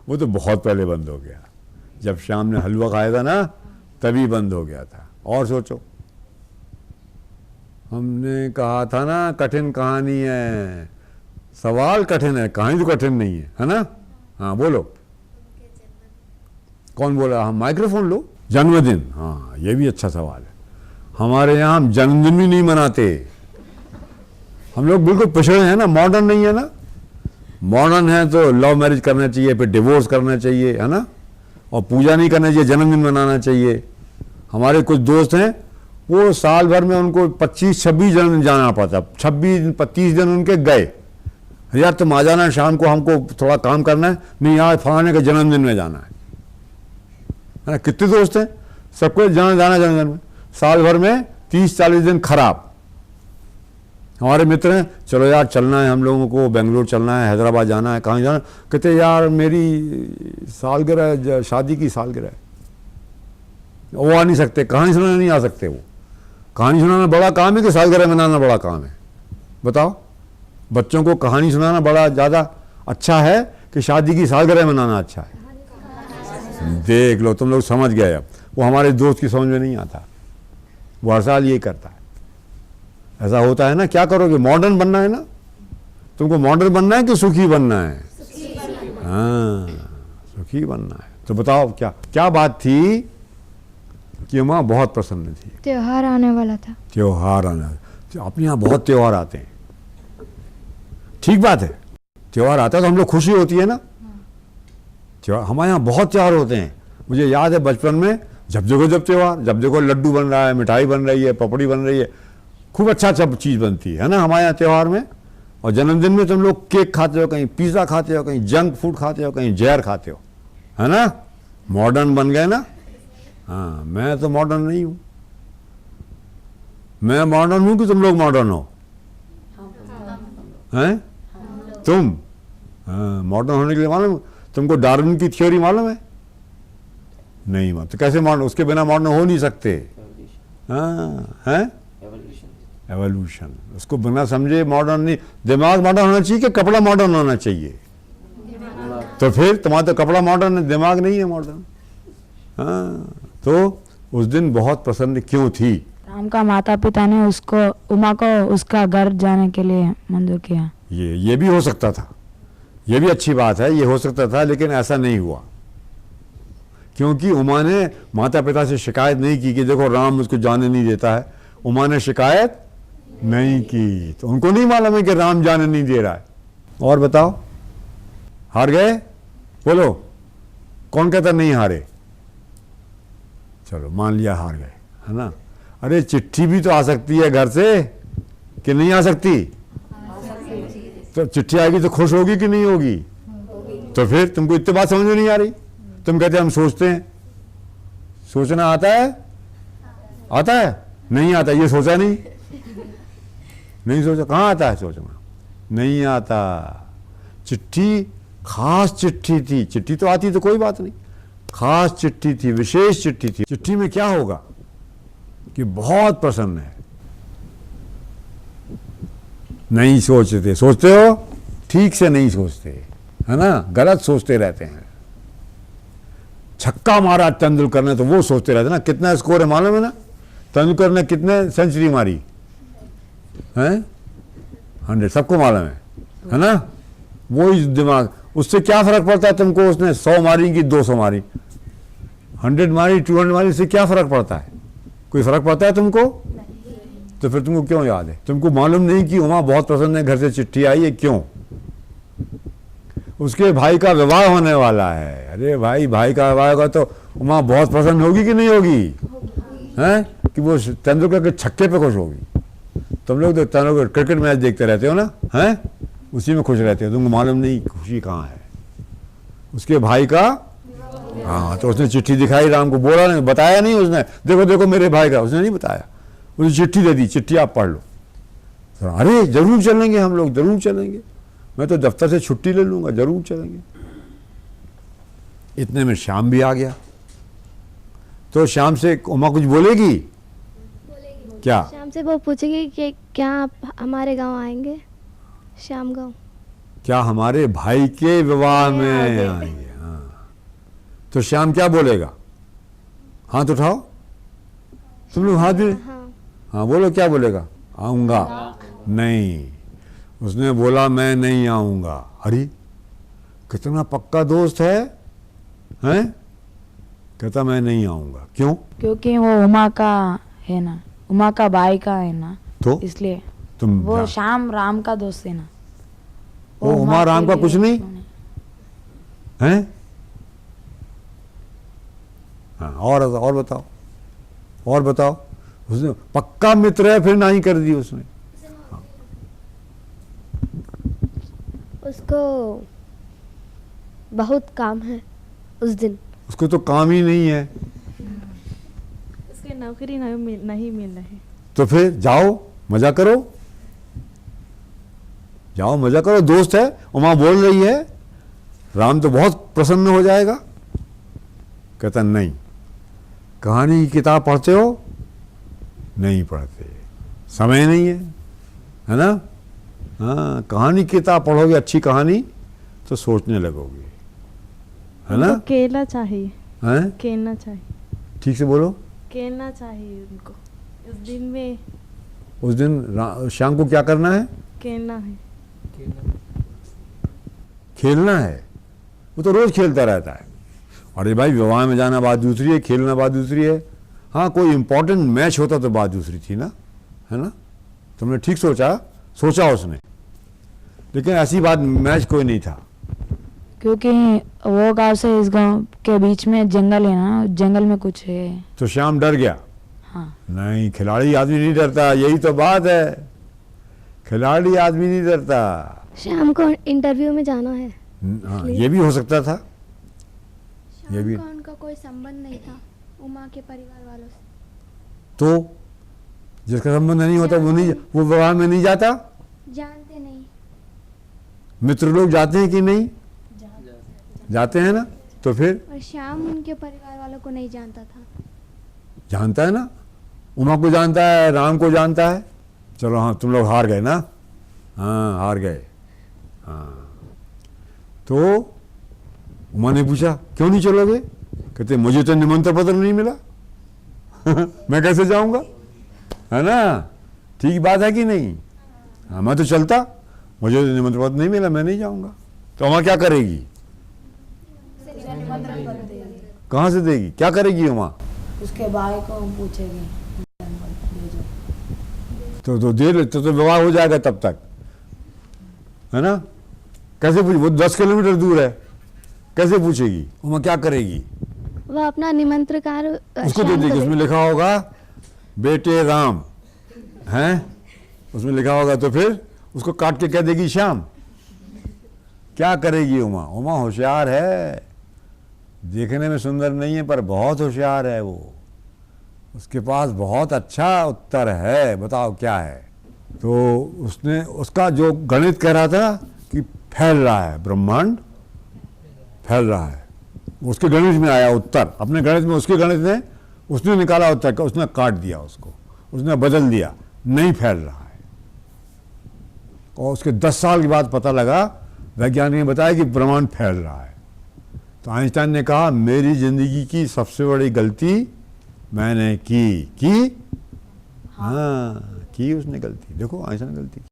वो तो बहुत पहले बंद हो गया, जब शाम ने हलवा खाया था ना तभी बंद हो गया था। और सोचो, हमने कहा था ना कठिन कहानी है, सवाल कठिन है, कहानी तो कठिन नहीं है ना। हाँ बोलो, कौन बोला? हम माइक्रोफोन लो। जन्मदिन, हाँ ये भी अच्छा सवाल है। हमारे यहाँ हम जन्मदिन भी नहीं मनाते, हम लोग बिल्कुल पिछड़े हैं ना, मॉडर्न नहीं है ना। मॉडर्न है तो लव मैरिज करना चाहिए, फिर डिवोर्स करना चाहिए, है ना, और पूजा नहीं करना चाहिए, जन्मदिन मनाना चाहिए। हमारे कुछ दोस्त हैं, वो साल भर में उनको 25-26 जन्मदिन जाना पड़ता, 26-30 दिन उनके गए। यार तुम आ जाना शाम को, हमको थोड़ा काम करना है। नहीं यार फलाने के जन्मदिन में जाना है ना। कितने दोस्त हैं, सबको जाना जन्मदिन में, साल भर में 30-40 दिन खराब। हमारे मित्र हैं, चलो यार चलना है हम लोगों को, बेंगलोर चलना है, हैदराबाद जाना है, कहाँ जाना। कहते यार मेरी सालगिरह, शादी की सालगिरह है, वो आ नहीं सकते, कहानी सुनाने नहीं आ सकते। वो कहानी सुनाना बड़ा काम है कि सालगिरह मनाना बड़ा काम है? बताओ, बच्चों को कहानी सुनाना बड़ा ज़्यादा अच्छा है कि शादी की सालगिरह मनाना अच्छा है? देख लो, तुम लोग समझ गए। अब वो हमारे दोस्त की समझ में नहीं आता, वो हर साल ये करता है। ऐसा होता है ना, क्या करोगे? मॉडर्न बनना है ना तुमको, मॉडर्न बनना है कि सुखी बनना है? हाँ सुखी बनना है। तो बताओ क्या क्या बात थी कि माँ बहुत प्रसन्न थी? त्योहार आने वाला था। त्योहार आना, अपने यहाँ बहुत त्योहार आते हैं, ठीक बात है, त्योहार आता है तो हम लोग खुशी होती है ना। त्योहार हमारे यहाँ बहुत त्योहार होते हैं। मुझे याद है बचपन में जब त्योहार, जब देखो लड्डू बन रहा है, मिठाई बन रही है, पपड़ी बन रही है, खूब अच्छा चीज़ बनती है ना हमारे यहाँ त्योहार में। और जन्मदिन में तुम लोग केक खाते हो, कहीं पिज़्ज़ा खाते हो, कहीं जंक फूड खाते हो, कहीं जहर खाते हो, है ना। मॉडर्न बन गए ना। हाँ मैं तो मॉडर्न नहीं हूँ। मैं मॉडर्न हूँ कि तुम लोग मॉडर्न हो? हैं तुम? हाँ मॉडर्न होने के लिए मालूम, तुमको डार्विन की थ्योरी मालूम है? नहीं मालूम तो कैसे मॉडर्न, उसके बिना मॉडर्न हो नहीं सकते। हाँ हैं एवोल्यूशन, उसको बिना समझे मॉडर्न नहीं। दिमाग मॉडर्न होना चाहिए कि कपड़ा मॉडर्न होना चाहिए? तो फिर तुम्हारा तो कपड़ा मॉडर्न है, दिमाग नहीं है मॉडर्न। हाँ तो उस दिन बहुत प्रसन्न क्यों थी? राम का माता पिता ने उसको, उमा को उसका घर जाने के लिए मंजूर किया। ये भी हो सकता था, ये भी अच्छी बात है, ये हो सकता था, लेकिन ऐसा नहीं हुआ क्योंकि उमा ने माता पिता से शिकायत नहीं की कि देखो राम मुझको जाने नहीं देता है। उमा ने शिकायत नहीं की, तो उनको नहीं मालूम है कि राम जाने नहीं दे रहा है। और बताओ, हार गए? बोलो, कौन कहता नहीं हारे? चलो मान लिया हार गए, है ना। अरे चिट्ठी भी तो आ सकती है घर से कि नहीं आ सकती? तो चिट्ठी आएगी तो खुश होगी कि नहीं होगी? तो फिर तुमको इतनी बात समझ में नहीं आ रही? तुम कहते हम सोचते हैं। सोचना आता है? आता है? नहीं आता, ये सोचा नहीं, नहीं सोचा। कहाँ आता है सोचना? नहीं आता। चिट्ठी खास चिट्ठी थी, चिट्ठी तो आती तो कोई बात नहीं, खास चिट्ठी थी, विशेष चिट्ठी थी। चिट्ठी में क्या होगा कि बहुत प्रसन्न है। नहीं सोचते, सोचते हो ठीक से नहीं सोचते, है ना, गलत सोचते रहते हैं। छक्का मारा तेंदुलकर ने तो वो सोचते रहते ना कितना स्कोर है मालूम है ना? तेंदुलकर ने कितने सेंचुरी मारी है? 100, सबको मालूम है ना। वो ही दिमाग, उससे क्या फर्क पड़ता है तुमको? उसने 100 मारी कि 200 मारी, 100 मारी, 200 मारी, इससे क्या फर्क पड़ता है? कोई फर्क पड़ता है तुमको? तो फिर तुमको क्यों याद है? तुमको मालूम नहीं कि उमा बहुत प्रसन्न है, घर से चिट्ठी आई है, क्यों? उसके भाई का विवाह होने वाला है। अरे भाई का विवाह होगा तो उमा बहुत प्रसन्न होगी कि नहीं होगी? हैं कि वो तेंदुलकर के छक्के पे खुश होगी? तुम लोग तो तेंदुलकर क्रिकेट मैच देखते रहते हो ना, हैं उसी में खुश रहते हो, तुमको मालूम नहीं खुशी कहाँ है। उसके भाई का, हाँ तो उसने चिट्ठी दिखाई राम को, बोला नहीं, बताया नहीं उसने, देखो देखो मेरे भाई का, उसने नहीं बताया, उसने चिट्ठी दे दी, चिट्ठी आप पढ़ लो। अरे जरूर चलेंगे हम लोग, जरूर चलेंगे, मैं तो दफ्तर से छुट्टी ले लूंगा, जरूर चलेंगे। इतने में शाम भी आ गया। तो शाम से उमा कुछ बोलेगी? क्या? शाम से वो पूछेगी कि क्या आप हमारे गांव आएंगे? श्याम गांव। क्या हमारे भाई के विवाह में आएंगे? हाँ। तो श्याम क्या बोलेगा? हाथ उठाओ तुम लोग, हाथ भी। हाँ बोलो, क्या बोलेगा? आऊंगा नहीं। उसने बोला मैं नहीं आऊंगा। अरे कितना पक्का दोस्त है, हैं? कहता मैं नहीं आऊंगा। क्यों? क्योंकि वो उमा का है ना, उमा का भाई का है ना, तो इसलिए। तुम वो श्याम राम का दोस्त है ना। वो उमा राम का कुछ नहीं है? हाँ, और बताओ, और बताओ। उसने पक्का मित्र है, फिर नहीं कर दी उसने। उसको बहुत काम है उस दिन। उसको तो काम ही नहीं है, उसके नौकरी नहीं मिल रही। तो फिर जाओ मजा करो, जाओ मजा करो। दोस्त है, उमा बोल रही है, राम तो बहुत प्रसन्न हो जाएगा। कहता नहीं। कहानी की किताब पढ़ते हो? नहीं पढ़ते, समय नहीं है ना? हाँ, कहानी की किताब पढ़ोगे, अच्छी कहानी, तो सोचने लगोगे, है ना? उनको केला चाहिए, हैं? केलना चाहिए, ठीक से बोलो। केलना चाहिए उनको। उस दिन में उस दिन शाम को क्या करना है? केलना है। खेलना है। वो तो रोज खेलता रहता है। अरे भाई, विवाह में जाना बात दूसरी है, खेलना बात दूसरी है। हाँ, कोई इंपॉर्टेंट मैच होता तो बात दूसरी थी ना, है ना? तुमने ठीक सोचा उसने, लेकिन ऐसी बात मैच कोई नहीं था। क्योंकि वो गांव से इस गांव के बीच में जंगल है ना, जंगल में कुछ है। तो श्याम डर गया। हाँ। नहीं, खिलाड़ी आदमी नहीं डरता, यही तो बात है। खिलाड़ी आदमी नहीं डरता। शाम को इंटरव्यू में जाना है। हाँ, ये भी हो सकता था। ये भी शाम का उनका कोई संबंध नहीं था उमा के परिवार वालों से। तो जिसका संबंध नहीं होता वो विवाह में नहीं जाता। जानते नहीं। मित्र लोग जाते हैं कि नहीं? जाते हैं ना। तो फिर और श्याम उनके परिवार वालों को नहीं जानता था। जानता है ना, उमा को जानता है, राम को जानता है। चलो हाँ, तुम लोग हार गए ना। हाँ, हार गए। हाँ, तो उमा ने पूछा क्यों नहीं चलोगे? कहते मुझे तो निमंत्रण पत्र नहीं मिला। मैं कैसे जाऊंगा, है ना? ठीक बात है कि नहीं? हाँ, मैं तो चलता, मुझे तो निमंत्रण पत्र नहीं मिला, मैं नहीं जाऊंगा। तो उमा क्या करेगी? कहाँ से देगी? क्या करेगी उमा? उसके भाई को पूछेगी। तो दे ले, तो विवाह हो जाएगा तब तक, है ना? कैसे पूछ? वो 10 किलोमीटर दूर है, कैसे पूछेगी? उमा क्या करेगी? वह अपना निमंत्रण कार्ड उसको दे देगी। उसमें लिखा होगा बेटे राम, हैं? उसमें लिखा होगा। तो फिर उसको काट के कह देगी श्याम। क्या करेगी उमा? उमा होशियार है, देखने में सुंदर नहीं है पर बहुत होशियार है वो। उसके पास बहुत अच्छा उत्तर है। बताओ क्या है? तो उसने, उसका जो गणित कह रहा था कि फैल रहा है ब्रह्मांड, फैल रहा है, उसके गणित में आया उत्तर। अपने गणित में, उसके गणित में उसने निकाला उत्तर का, उसने काट दिया उसको, उसने बदल दिया, नहीं फैल रहा है। और उसके 10 साल के बाद पता लगा, वैज्ञानिक ने बताया कि ब्रह्मांड फैल रहा है। तो आइंस्टाइन ने कहा मेरी जिंदगी की सबसे बड़ी गलती मैंने की। हाँ, की उसने गलती। देखो, आइंस्टाइन ने गलती की।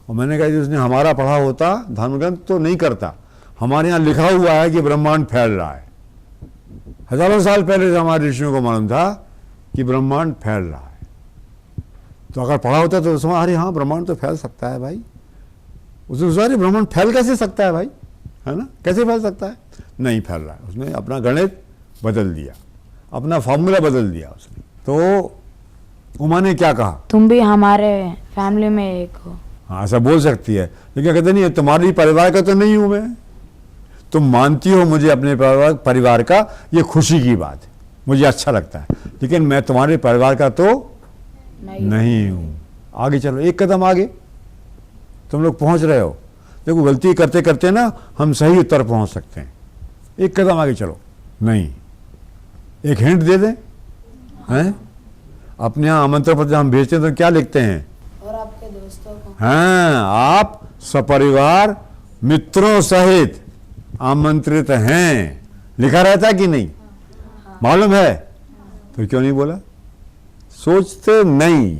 और मैंने कहा कि उसने हमारा पढ़ा होता धर्मग्रंथ तो नहीं करता। हमारे यहाँ लिखा हुआ है कि ब्रह्मांड फैल रहा है। हजारों साल पहले से हमारे ऋषियों को मालूम था कि ब्रह्मांड फैल रहा है। तो अगर पढ़ा होता तो समझ, अरे हाँ, ब्रह्मांड तो फैल सकता है भाई। उसने सोचा, अरे ब्रह्मांड फैल कैसे सकता है भाई, है ना? कैसे फैल सकता है? नहीं फैल रहा है। उसने अपना गणित बदल दिया, अपना फॉर्मूला बदल दिया उसने। तो उमा ने क्या कहा? तुम भी हमारे फैमिली में एक हो। हाँ, ऐसा बोल सकती है, लेकिन कहते नहीं, तुम्हारी परिवार का तो नहीं हूं मैं। तुम मानती हो मुझे अपने परिवार का, ये खुशी की बात है, मुझे अच्छा लगता है, लेकिन मैं तुम्हारे परिवार का तो नहीं हूं। आगे चलो, एक कदम आगे तुम लोग पहुंच रहे हो। देखो, गलती करते करते ना हम सही उत्तर पहुंच सकते हैं। एक कदम आगे चलो। नहीं, एक हिंट दे दें, हैं? अपने यहाँ आमंत्रण पत्र हम भेजते हैं तो क्या लिखते हैं? और आपके दोस्तों को। हाँ, आप सपरिवार मित्रों सहित आमंत्रित हैं, लिखा रहता है कि नहीं? मालूम है? फिर क्यों नहीं बोला? सोचते नहीं,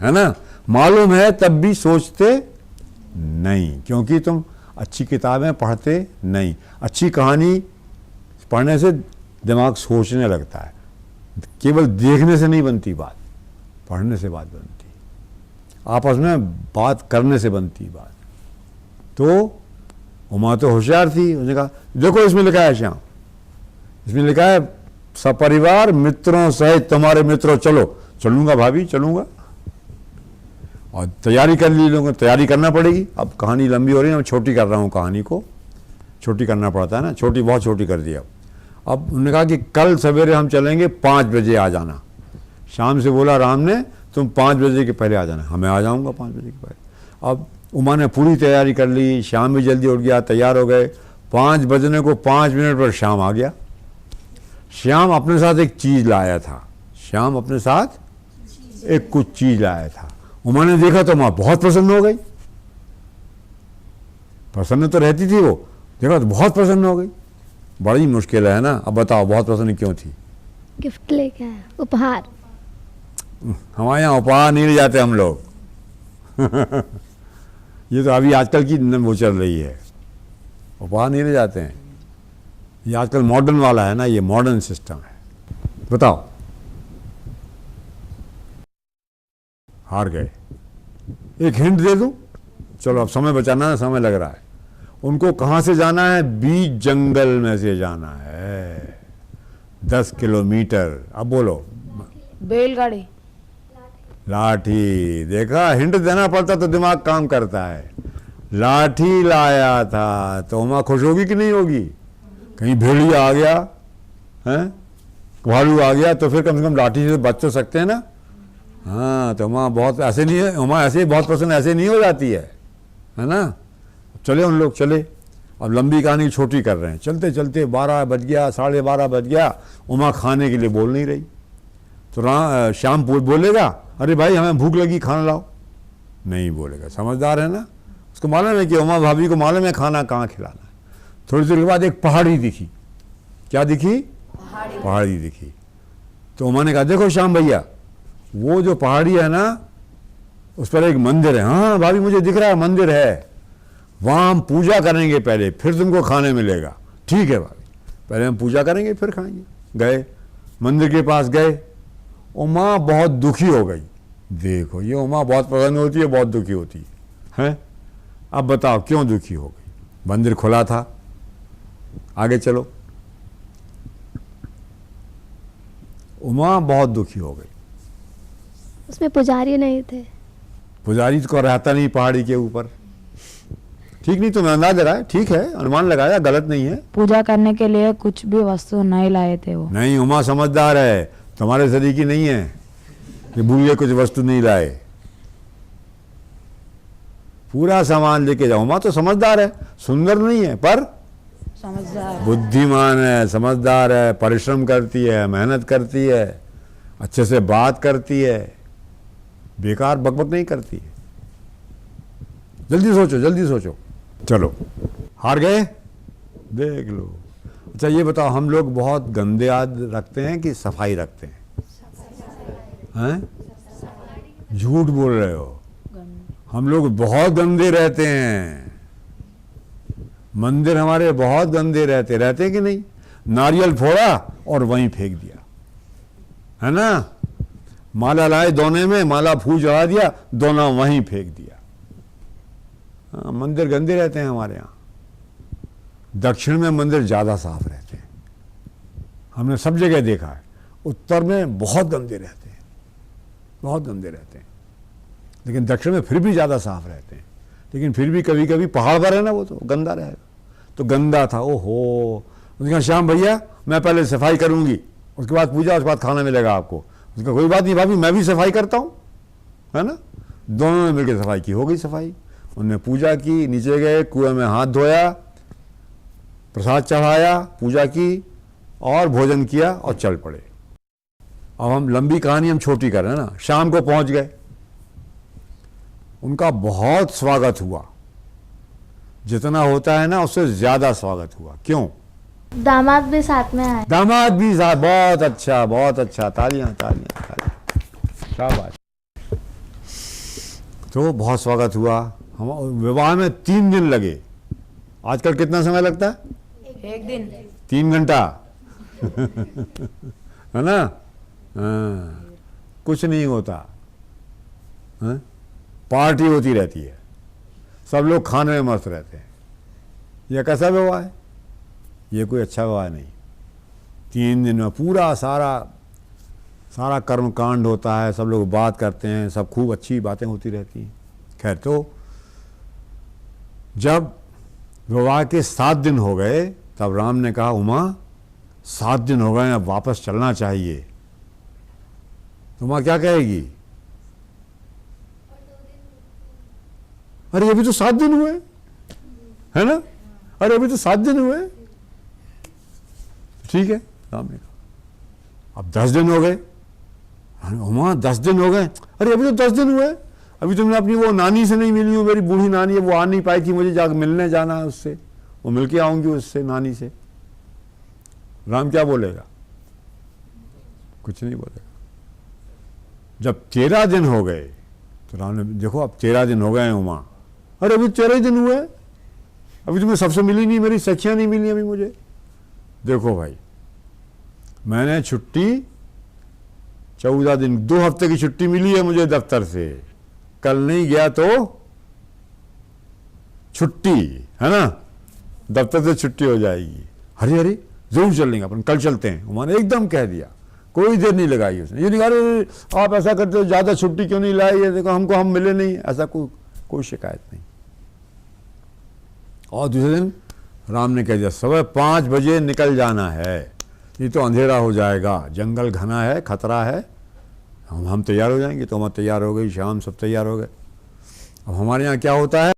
है ना? मालूम है तब भी सोचते नहीं, क्योंकि तुम अच्छी किताबें पढ़ते नहीं। अच्छी कहानी पढ़ने से दिमाग सोचने लगता है, केवल देखने से नहीं बनती बात, पढ़ने से बात बनती, आपस में बात करने से बनती बात। तो उमा तो होशियार थी, उसने कहा देखो इसमें लिखा है श्याम, इसमें लिखा है सपरिवार मित्रों सहित तुम्हारे मित्रों चलो। चलूंगा भाभी, चलूंगा। और तैयारी कर ली लोगों, तैयारी करना पड़ेगी। अब कहानी लंबी हो रही है, मैं छोटी कर रहा हूँ, कहानी को छोटी करना पड़ता है ना, छोटी बहुत छोटी कर दी। अब उन्होंने कहा कि कल सवेरे हम चलेंगे, 5 बजे आ जाना। शाम से बोला राम ने तुम 5 बजे के पहले आ जाना। हमें आ जाऊँगा 5 बजे के पहले। अब उमा ने पूरी तैयारी कर ली, शाम भी जल्दी उठ गया, तैयार हो गए। 5 बजने को 5 मिनट पर श्याम आ गया। श्याम अपने साथ एक चीज़ लाया था, श्याम अपने साथ एक कुछ चीज़ लाया था। उमा ने देखा तो उमा बहुत प्रसन्न हो गई। प्रसन्न तो रहती थी वो, देखा तो बहुत प्रसन्न हो गई। बड़ी मुश्किल है ना। अब बताओ बहुत प्रसन्न क्यों थी? गिफ्ट लेके आया, उपहार। हमारे यहाँ उपहार नहीं ले जाते हम लोग। ये तो अभी आजकल की वो चल रही है, उपहार नहीं ले जाते हैं। ये आजकल मॉडर्न वाला है ना, ये मॉडर्न सिस्टम है। बताओ, हार गए। एक हिंट दे दूं? चलो अब समय बचाना है, समय लग रहा है। उनको कहाँ से जाना है? बीच जंगल में से जाना है, 10 किलोमीटर। अब बोलो। बैलगाड़ी। लाठी। देखा, हिंट देना पड़ता तो दिमाग काम करता है। लाठी लाया था तो उमा खुश होगी कि नहीं होगी? कहीं भेड़िया आ गया है, भालू आ गया तो फिर कम से कम लाठी से बच तो सकते हैं ना। हाँ, तो उमा बहुत ऐसे नहीं है, उमा ऐसे ही बहुत पसंद ऐसे नहीं हो जाती है ना। चले उन लोग चले। अब लंबी कहानी छोटी कर रहे हैं। चलते चलते 12 बज गया, 12:30 बज गया। उमा खाने के लिए बोल नहीं रही तो श्याम बोलेगा अरे भाई हमें भूख लगी, खाना लाओ। नहीं बोलेगा, समझदार है ना। उसको मालूम है कि उमा भाभी को मालूम है खाना कहाँ खिलाना है। थोड़ी देर के बाद एक पहाड़ी दिखी। क्या दिखी? पहाड़ी दिखी। तो उमा ने कहा देखो श्याम भैया, वो जो पहाड़ी है ना उस पर एक मंदिर है। हाँ भाभी मुझे दिख रहा है, मंदिर है, वहाँ हम पूजा करेंगे पहले, फिर तुमको खाने मिलेगा। ठीक है भाभी, पहले हम पूजा करेंगे फिर खाएंगे। गए, मंदिर के पास गए। उमा बहुत दुखी हो गई। देखो, ये उमा बहुत प्रसन्न होती है, बहुत दुखी होती है। अब बताओ क्यों दुखी हो गई? मंदिर खुला था। आगे चलो। उमा बहुत दुखी हो गई। उसमें पुजारी नहीं थे। पुजारी को रहता नहीं पहाड़ी के ऊपर। ठीक नहीं, तुम्हें अंदाजा रहा है, ठीक है, अनुमान लगाया, गलत नहीं है। पूजा करने के लिए कुछ भी वस्तु नहीं लाए थे वो। नहीं, उमा समझदार है, तुम्हारे शरीर की नहीं है कि भूल गए कुछ वस्तु नहीं लाए। पूरा सामान लेके जाओ। उमा तो समझदार है, सुंदर नहीं है पर समझदार, बुद्धिमान है, समझदार है, परिश्रम करती है, मेहनत करती है, अच्छे से बात करती है, बेकार बकबक नहीं करती है। जल्दी सोचो, जल्दी सोचो। चलो, हार गए? देख लो। अच्छा ये बताओ, हम लोग बहुत गंदे याद रखते हैं कि सफाई रखते हैं? हैं? झूठ बोल रहे हो। हम लोग बहुत गंदे रहते हैं। मंदिर हमारे बहुत गंदे रहते हैं कि नहीं? नारियल फोड़ा और वहीं फेंक दिया, है ना। माला लाए दोने में, माला फूल चढ़ा दिया, दोना वहीं फेंक दिया। हाँ, मंदिर गंदे रहते हैं हमारे यहाँ। दक्षिण में मंदिर ज़्यादा साफ रहते हैं, हमने सब जगह देखा है। उत्तर में बहुत गंदे रहते हैं, बहुत गंदे रहते हैं। लेकिन दक्षिण में फिर भी ज़्यादा साफ रहते हैं। लेकिन फिर भी कभी कभी पहाड़ पर है ना, वो तो गंदा रहेगा। तो गंदा था, ओहो। उसने कहा श्याम भैया मैं पहले सफाई करूँगी, उसके बाद पूजा, उसके बाद खाना मिलेगा आपको। उसका कोई बात नहीं भाभी, मैं भी सफाई करता हूँ, है ना। दोनों ने मिलकर सफाई की, हो गई सफाई। उन्होंने पूजा की, नीचे गए, कुएं में हाथ धोया, प्रसाद चढ़ाया, पूजा की और भोजन किया और चल पड़े। अब हम लंबी कहानी हम छोटी कर रहे हैं ना। शाम को पहुंच गए, उनका बहुत स्वागत हुआ। जितना होता है ना उससे ज्यादा स्वागत हुआ। क्यों? दामाद भी साथ में आए। दामाद भी साथ। बहुत अच्छा, बहुत अच्छा, तालियां तालियां तालियां, शाबाश। तो बहुत स्वागत हुआ। हम विवाह में 3 दिन लगे। आजकल कितना समय लगता है? 1 दिन 3 घंटा है ना? हाँ, कुछ नहीं होता। हाँ? पार्टी होती रहती है, सब लोग खाने में मस्त रहते हैं। यह कैसा विवाह है? ये कोई अच्छा विवाह नहीं। 3 दिन में पूरा सारा कर्मकांड होता है, सब लोग बात करते हैं, सब खूब अच्छी बातें होती रहती हैं। खैर, तो जब विवाह के 7 दिन हो गए तब राम ने कहा, उमा 7 दिन हो गए, अब वापस चलना चाहिए। तो उमा क्या कहेगी? अरे अभी तो 7 दिन हुए, है ना? अरे अभी तो 7 दिन हुए। ठीक है, राम ने कहा अब 10 दिन हो गए। उमा 10 दिन हो गए? अरे अभी तो 10 दिन हुए, अभी तुमने अपनी वो नानी से नहीं मिली हो, मेरी बूढ़ी नानी है, वो आ नहीं पाई थी, मुझे जाकर मिलने जाना है उससे, वो मिलके आऊंगी उससे, नानी से। राम क्या बोलेगा? कुछ नहीं बोलेगा। जब 13 दिन हो गए तो राम ने, देखो अब 13 दिन हो गए हैं उमा। अरे अभी 13 ही दिन हुए, अभी तुम्हें सबसे मिली नहीं, मेरी सखियां नहीं मिली अभी मुझे। देखो भाई, मैंने छुट्टी 14 दिन, 2 हफ्ते की छुट्टी मिली है मुझे दफ्तर से, कल नहीं गया तो छुट्टी, है ना? दफ्तर से छुट्टी हो जाएगी। अरे अरे जरूर चलेंगे अपन, कल चलते हैं, उन्होंने एकदम कह दिया। कोई देर नहीं लगाई उसने। ये नहीं कहा अरे आप ऐसा करते हो, ज़्यादा छुट्टी क्यों नहीं लाई, ये देखो हमको, हम मिले नहीं, ऐसा कोई शिकायत नहीं। और दूसरे दिन राम ने कह दिया, सुबह 5 बजे निकल जाना है, नहीं तो अंधेरा हो जाएगा, जंगल घना है, खतरा है। हम तैयार हो जाएंगे। तो हम तैयार हो गई, शाम सब तैयार हो गए। अब हमारे यहाँ क्या होता है,